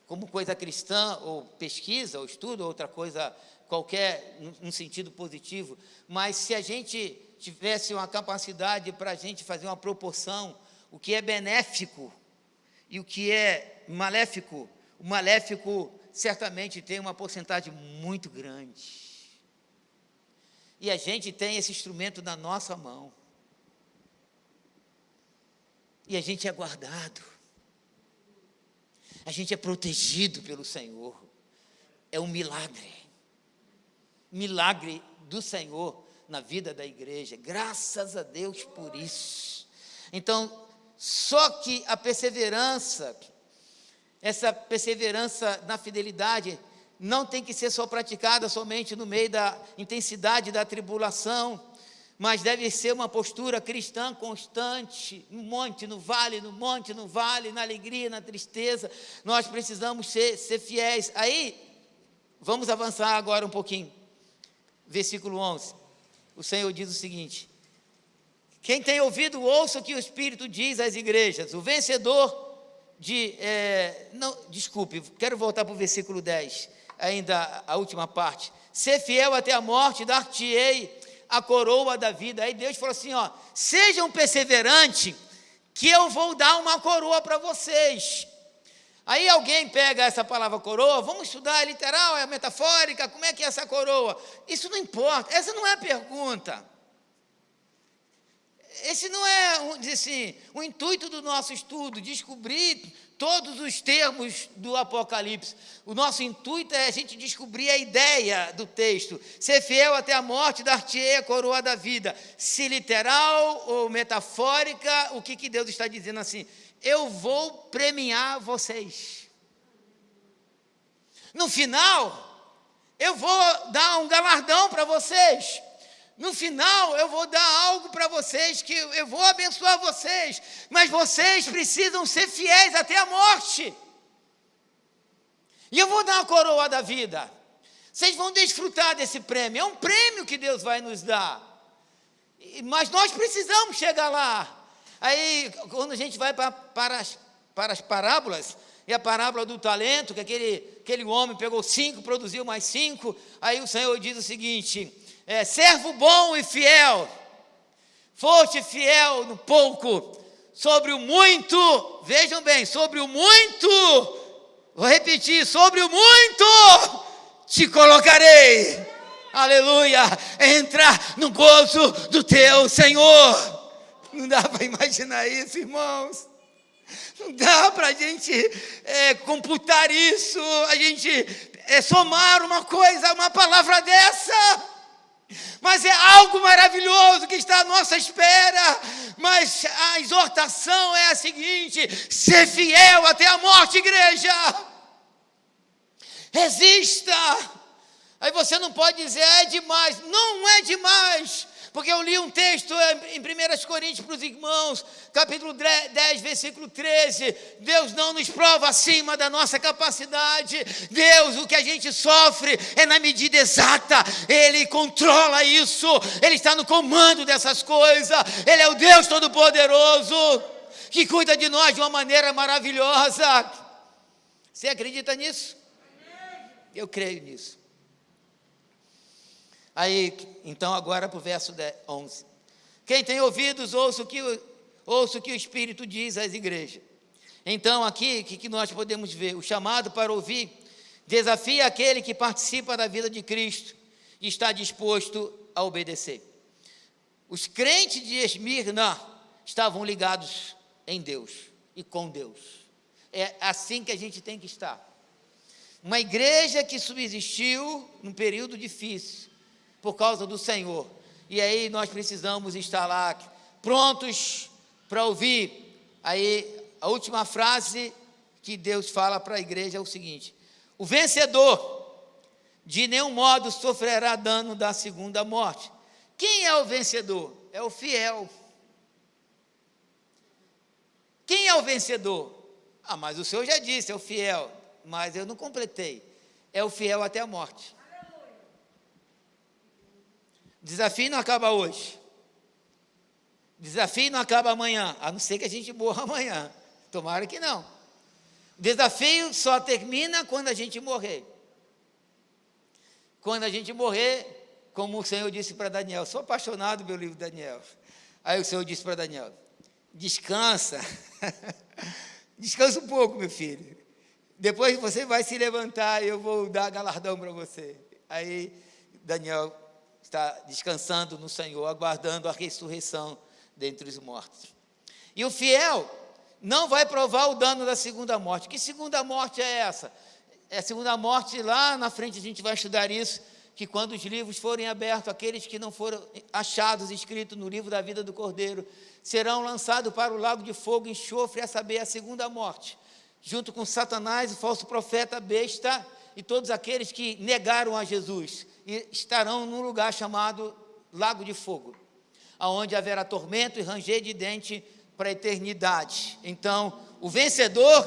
como coisa cristã, ou pesquisa, ou estudo, ou outra coisa qualquer, num sentido positivo. Mas se a gente tivesse uma capacidade para a gente fazer uma proporção, o que é benéfico e o que é maléfico, o maléfico certamente tem uma porcentagem muito grande. E a gente tem esse instrumento na nossa mão. E a gente é guardado. A gente é protegido pelo Senhor. É um milagre. Milagre do Senhor na vida da igreja. Graças a Deus por isso. Então, só que a perseverança, essa perseverança na fidelidade, não tem que ser só praticada somente no meio da intensidade da tribulação, mas deve ser uma postura cristã constante, no monte, no vale, no monte, no vale, na alegria, na tristeza. Nós precisamos ser fiéis. Aí, vamos avançar agora um pouquinho. Versículo 11. O Senhor diz o seguinte: quem tem ouvido, ouça o que o Espírito diz às igrejas. O vencedor quero voltar para o versículo 10, ainda a última parte. Ser fiel até a morte, dar-te-ei a coroa da vida. Aí Deus falou assim, sejam perseverantes, que eu vou dar uma coroa para vocês. Aí alguém pega essa palavra coroa, vamos estudar, é literal, é metafórica, como é que é essa coroa? Isso não importa, essa não é a pergunta. Esse não é, o intuito do nosso estudo, descobrir todos os termos do Apocalipse. O nosso intuito é a gente descobrir a ideia do texto. Ser fiel até a morte, dar-te-ei a coroa da vida. Se literal ou metafórica, o que Deus está dizendo assim? Eu vou premiar vocês. No final, eu vou dar um galardão para vocês. No final, eu vou dar algo para vocês, que eu vou abençoar vocês, mas vocês precisam ser fiéis até a morte. E eu vou dar a coroa da vida. Vocês vão desfrutar desse prêmio. É um prêmio que Deus vai nos dar. Mas nós precisamos chegar lá. Aí, quando a gente vai para as parábolas, e a parábola do talento, que aquele homem pegou 5, produziu mais 5, aí o Senhor diz o seguinte: servo bom e fiel, foste fiel no pouco, sobre o muito, vejam bem, sobre o muito, vou repetir, sobre o muito te colocarei, aleluia, entrar no gozo do teu Senhor. Não dá para imaginar isso, irmãos. Não dá para a gente computar isso, a gente somar uma coisa, uma palavra dessa. Mas é algo maravilhoso que está à nossa espera. Mas a exortação é a seguinte: ser fiel até a morte, igreja. Resista. Aí você não pode dizer, é demais. Não é demais. Porque eu li um texto em 1 Coríntios para os irmãos, capítulo 10, versículo 13. Deus não nos prova acima da nossa capacidade. Deus, o que a gente sofre é na medida exata. Ele controla isso. Ele está no comando dessas coisas. Ele é o Deus Todo-Poderoso, que cuida de nós de uma maneira maravilhosa. Você acredita nisso? Eu creio nisso. Aí, então, agora para o verso 11. Quem tem ouvidos, ouça o que o Espírito diz às igrejas. Então, aqui, o que nós podemos ver? O chamado para ouvir desafia aquele que participa da vida de Cristo e está disposto a obedecer. Os crentes de Esmirna estavam ligados em Deus e com Deus. É assim que a gente tem que estar. Uma igreja que subsistiu num período difícil, por causa do Senhor. E aí nós precisamos estar lá prontos para ouvir. Aí a última frase que Deus fala para a igreja é o seguinte: o vencedor de nenhum modo sofrerá dano da segunda morte. Quem é o vencedor? É o fiel. Quem é o vencedor? Mas o Senhor já disse, é o fiel. Mas eu não completei. É o fiel até a morte. O desafio não acaba hoje. O desafio não acaba amanhã, a não ser que a gente morra amanhã. Tomara que não. O desafio só termina quando a gente morrer. Quando a gente morrer, como o Senhor disse para Daniel, sou apaixonado pelo livro de Daniel. Aí o Senhor disse para Daniel, descansa, descansa um pouco, meu filho. Depois você vai se levantar e eu vou dar galardão para você. Aí Daniel está descansando no Senhor, aguardando a ressurreição dentre os mortos. E o fiel não vai provar o dano da segunda morte. Que segunda morte é essa? É a segunda morte, lá na frente a gente vai estudar isso, que quando os livros forem abertos, aqueles que não foram achados, escritos no livro da vida do Cordeiro, serão lançados para o lago de fogo e enxofre, a saber, a segunda morte, junto com Satanás, o falso profeta, besta, e todos aqueles que negaram a Jesus, e estarão num lugar chamado Lago de Fogo, aonde haverá tormento e ranger de dente para a eternidade. Então, o vencedor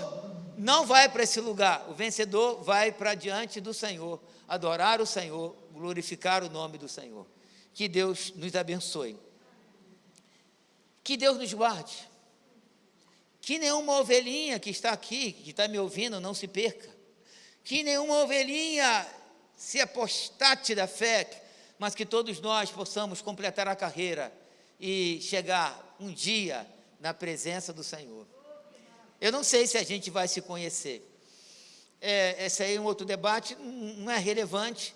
não vai para esse lugar, o vencedor vai para diante do Senhor, adorar o Senhor, glorificar o nome do Senhor. Que Deus nos abençoe. Que Deus nos guarde. Que nenhuma ovelhinha que está aqui, que está me ouvindo, não se perca. Que nenhuma ovelhinha se apostate da fé, mas que todos nós possamos completar a carreira e chegar um dia na presença do Senhor. Eu não sei se a gente vai se conhecer. Esse aí é um outro debate, não é relevante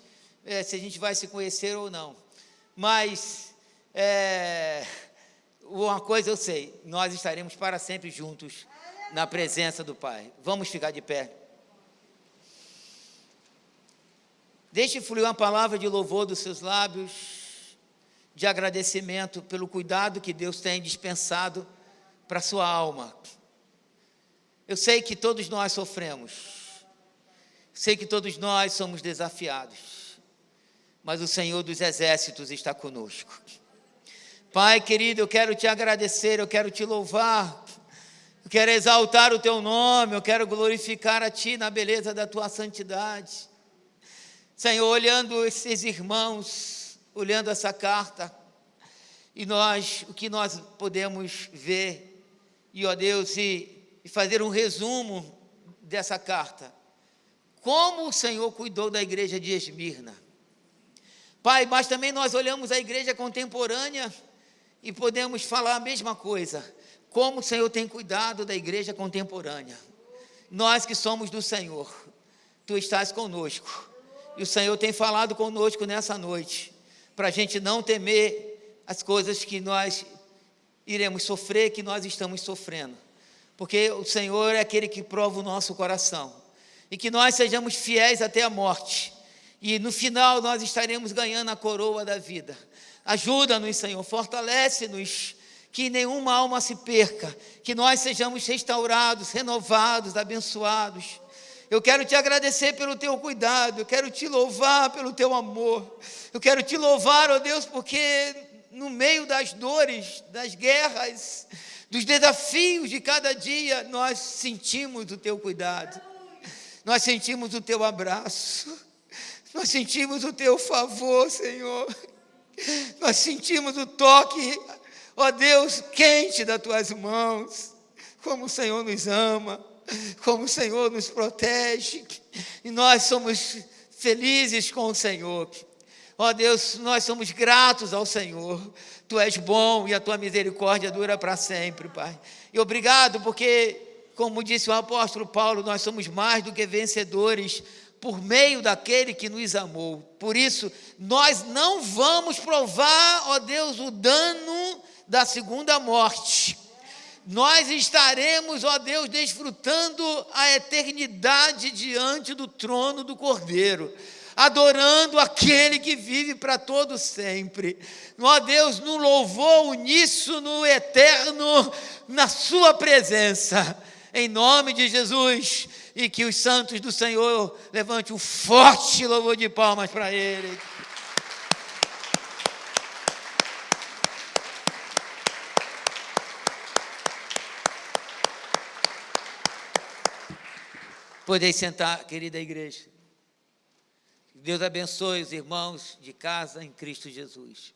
se a gente vai se conhecer ou não. Mas uma coisa eu sei, nós estaremos para sempre juntos na presença do Pai. Vamos ficar de pé. Deixe fluir uma palavra de louvor dos seus lábios, de agradecimento pelo cuidado que Deus tem dispensado para a sua alma. Eu sei que todos nós sofremos, sei que todos nós somos desafiados, mas o Senhor dos Exércitos está conosco. Pai querido, eu quero te agradecer, eu quero te louvar, eu quero exaltar o teu nome, eu quero glorificar a ti na beleza da tua santidade. Senhor, olhando esses irmãos, olhando essa carta, e o que nós podemos ver, e ó Deus, e fazer um resumo dessa carta. Como o Senhor cuidou da igreja de Esmirna, Pai, mas também nós olhamos a igreja contemporânea e podemos falar a mesma coisa. Como o Senhor tem cuidado da igreja contemporânea. Nós que somos do Senhor, Tu estás conosco. E o Senhor tem falado conosco nessa noite, para a gente não temer as coisas que nós iremos sofrer, que nós estamos sofrendo. Porque o Senhor é aquele que prova o nosso coração. E que nós sejamos fiéis até a morte. E no final nós estaremos ganhando a coroa da vida. Ajuda-nos, Senhor, fortalece-nos, que nenhuma alma se perca, que nós sejamos restaurados, renovados, abençoados. Eu quero te agradecer pelo teu cuidado, eu quero te louvar pelo teu amor, eu quero te louvar, ó Deus, porque no meio das dores, das guerras, dos desafios de cada dia, nós sentimos o teu cuidado, nós sentimos o teu abraço, nós sentimos o teu favor, Senhor, nós sentimos o toque, ó Deus, quente das tuas mãos, como o Senhor nos ama, como o Senhor nos protege, e nós somos felizes com o Senhor. Ó Deus, nós somos gratos ao Senhor. Tu és bom e a tua misericórdia dura para sempre, Pai. E obrigado porque, como disse o apóstolo Paulo, nós somos mais do que vencedores por meio daquele que nos amou. Por isso, nós não vamos provar, ó Deus, o dano da segunda morte. Nós estaremos, ó Deus, desfrutando a eternidade diante do trono do Cordeiro, adorando aquele que vive para todo sempre. Ó Deus, no louvor uníssono, eterno, na sua presença, em nome de Jesus, e que os santos do Senhor levante um forte louvor de palmas para Ele. Podeis sentar, querida igreja. Deus abençoe os irmãos de casa em Cristo Jesus.